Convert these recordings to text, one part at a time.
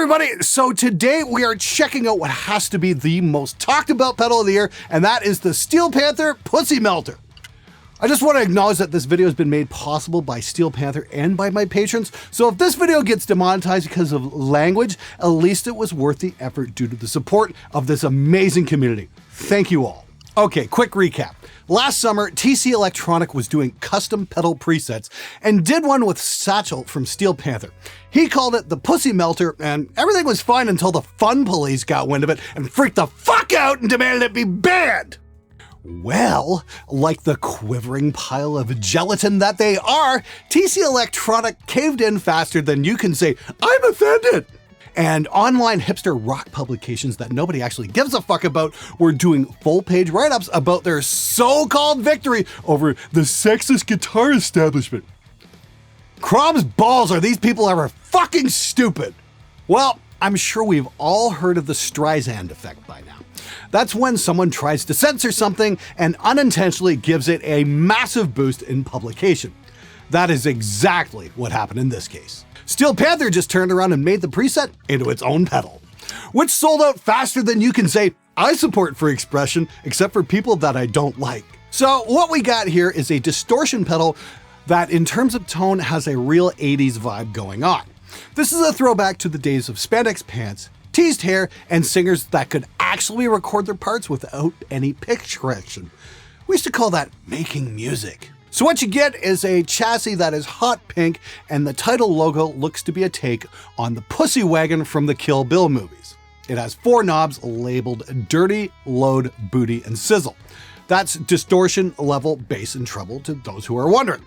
everybody, so today we are checking out what has to be the most talked about pedal of the year, and that is the Steel Panther P-Melter. I just want to acknowledge that this video has been made possible by Steel Panther and by my patrons, so if this video gets demonetized because of language, at least it was worth the effort due to the support of this amazing community. Thank you all. Okay, quick recap. Last summer, TC Electronic was doing custom pedal presets and did one with Satchel from Steel Panther. He called it the P-Melter, and everything was fine until the fun police got wind of it and freaked the fuck out and demanded it be banned. Well, like the quivering pile of gelatin that they are, TC Electronic caved in faster than you can say, "I'm offended." And online hipster rock publications that nobody actually gives a fuck about were doing full-page write-ups about their so-called victory over the sexist guitar establishment. Crom's balls, are these people ever fucking stupid? Well, I'm sure we've all heard of the Streisand effect by now. That's when someone tries to censor something and unintentionally gives it a massive boost in publication. That is exactly what happened in this case. Steel Panther just turned around and made the preset into its own pedal, which sold out faster than you can say, "I support free expression, except for people that I don't like." So what we got here is a distortion pedal that in terms of tone has a real 80s vibe going on. This is a throwback to the days of spandex pants, teased hair, and singers that could actually record their parts without any pitch correction. We used to call that making music. So what you get is a chassis that is hot pink, and the title logo looks to be a take on the pussy wagon from the Kill Bill movies. It has 4 knobs labeled Dirty, Load, Booty, and Sizzle. That's distortion, level, bass, and treble to those who are wondering.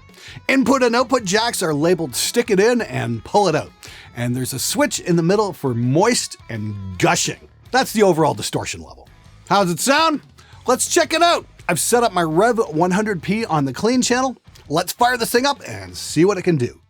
Input and output jacks are labeled Stick It In and Pull It Out. And there's a switch in the middle for moist and gushing. That's the overall distortion level. How's it sound? Let's check it out. I've set up my Rev 100P on the clean channel. Let's fire this thing up and see what it can do.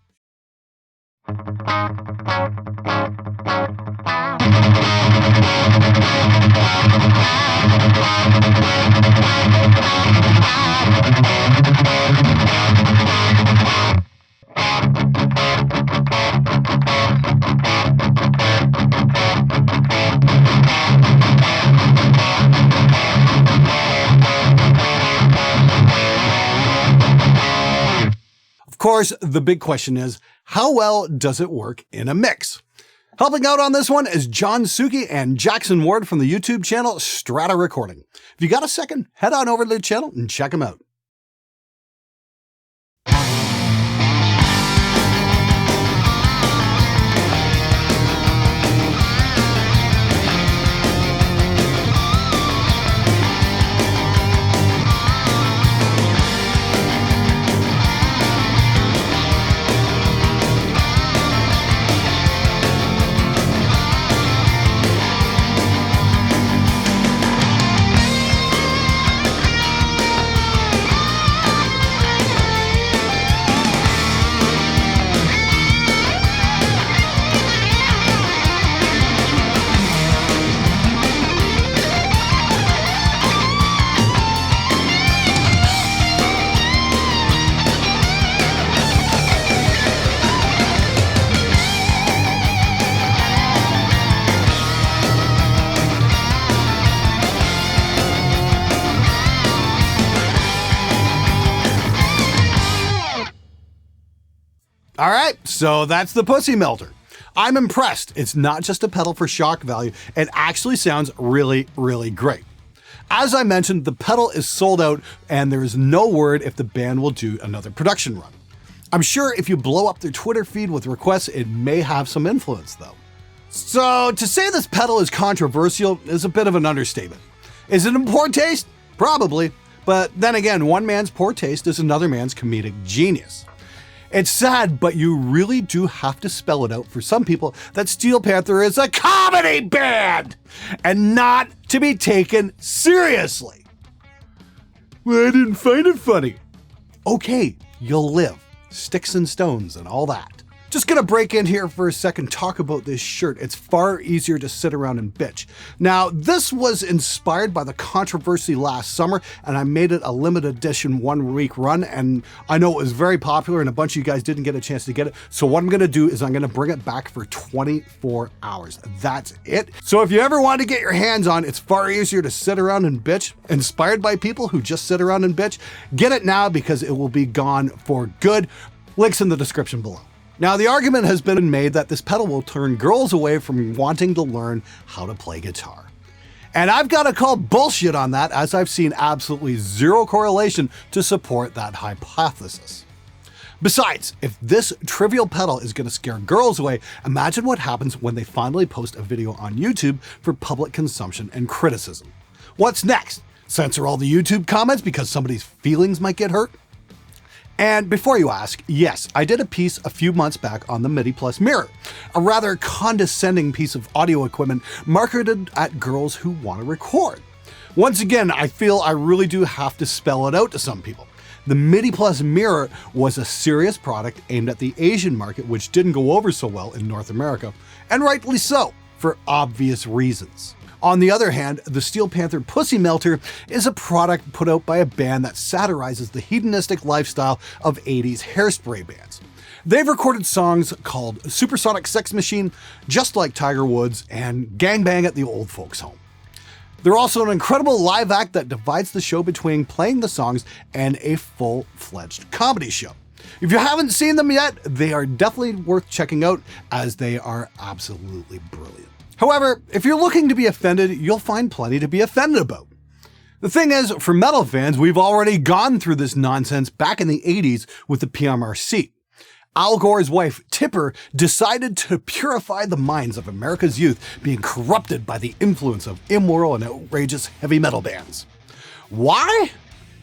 Of course, the big question is, how well does it work in a mix? Helping out on this one is John Suki and Jackson Ward from the YouTube channel Strata Recording. If you got a second, head on over to their channel and check them out. All right, so that's the P-Melter. I'm impressed. It's not just a pedal for shock value. It actually sounds really, really great. As I mentioned, the pedal is sold out and there is no word if the band will do another production run. I'm sure if you blow up their Twitter feed with requests, it may have some influence though. So to say this pedal is controversial is a bit of an understatement. Is it in poor taste? Probably. But then again, one man's poor taste is another man's comedic genius. It's sad, but you really do have to spell it out for some people that Steel Panther is a comedy band and not to be taken seriously. Well, I didn't find it funny. Okay, you'll live. Sticks and stones and all that. Just gonna break in here for a second, talk about this shirt. It's far easier to sit around and bitch. Now, this was inspired by the controversy last summer, and I made it a limited edition 1 week run, and I know it was very popular and a bunch of you guys didn't get a chance to get it. So what I'm gonna do is I'm gonna bring it back for 24 hours. That's it. So if you ever want to get your hands on It's Far Easier to Sit Around and Bitch, inspired by people who just sit around and bitch, get it now because it will be gone for good. Links in the description below. Now, the argument has been made that this pedal will turn girls away from wanting to learn how to play guitar. And I've got to call bullshit on that, as I've seen absolutely zero correlation to support that hypothesis. Besides, if this trivial pedal is going to scare girls away, imagine what happens when they finally post a video on YouTube for public consumption and criticism. What's next? Censor all the YouTube comments because somebody's feelings might get hurt? And before you ask, yes, I did a piece a few months back on the MIDI Plus Mirror, a rather condescending piece of audio equipment marketed at girls who want to record. Once again, I feel I really do have to spell it out to some people. The MIDI Plus Mirror was a serious product aimed at the Asian market, which didn't go over so well in North America, and rightly so, for obvious reasons. On the other hand, the Steel Panther P-Melter is a product put out by a band that satirizes the hedonistic lifestyle of 80s hairspray bands. They've recorded songs called Supersonic Sex Machine, Just Like Tiger Woods, and Gangbang at the Old Folks Home. They're also an incredible live act that divides the show between playing the songs and a full-fledged comedy show. If you haven't seen them yet, they are definitely worth checking out, as they are absolutely brilliant. However, if you're looking to be offended, you'll find plenty to be offended about. The thing is, for metal fans, we've already gone through this nonsense back in the 80s with the PMRC. Al Gore's wife, Tipper, decided to purify the minds of America's youth being corrupted by the influence of immoral and outrageous heavy metal bands. Why?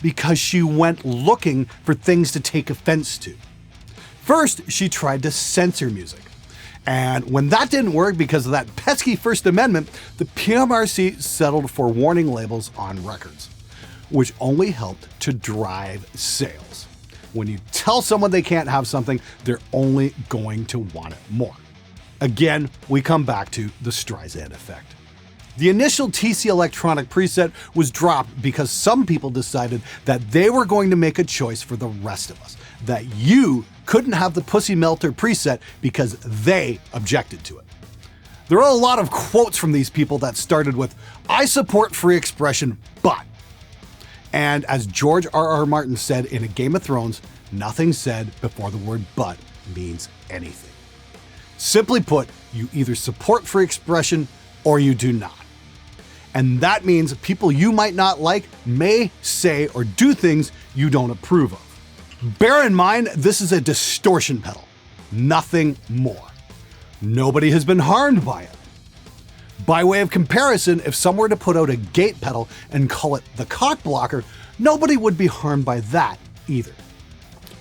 Because she went looking for things to take offense to. First, she tried to censor music. And when that didn't work because of that pesky First Amendment, the PMRC settled for warning labels on records, which only helped to drive sales. When you tell someone they can't have something, they're only going to want it more. Again, we come back to the Streisand effect. The initial TC Electronic preset was dropped because some people decided that they were going to make a choice for the rest of us, that you couldn't have the P-Melter preset because they objected to it. There are a lot of quotes from these people that started with, "I support free expression, but..." And as George R.R. Martin said in A Game of Thrones, nothing said before the word "but" means anything. Simply put, you either support free expression or you do not. And that means people you might not like may say or do things you don't approve of. Bear in mind, this is a distortion pedal, nothing more. Nobody has been harmed by it. By way of comparison, if someone were to put out a gate pedal and call it the cock blocker, nobody would be harmed by that either.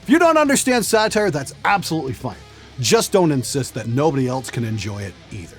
If you don't understand satire, that's absolutely fine. Just don't insist that nobody else can enjoy it either.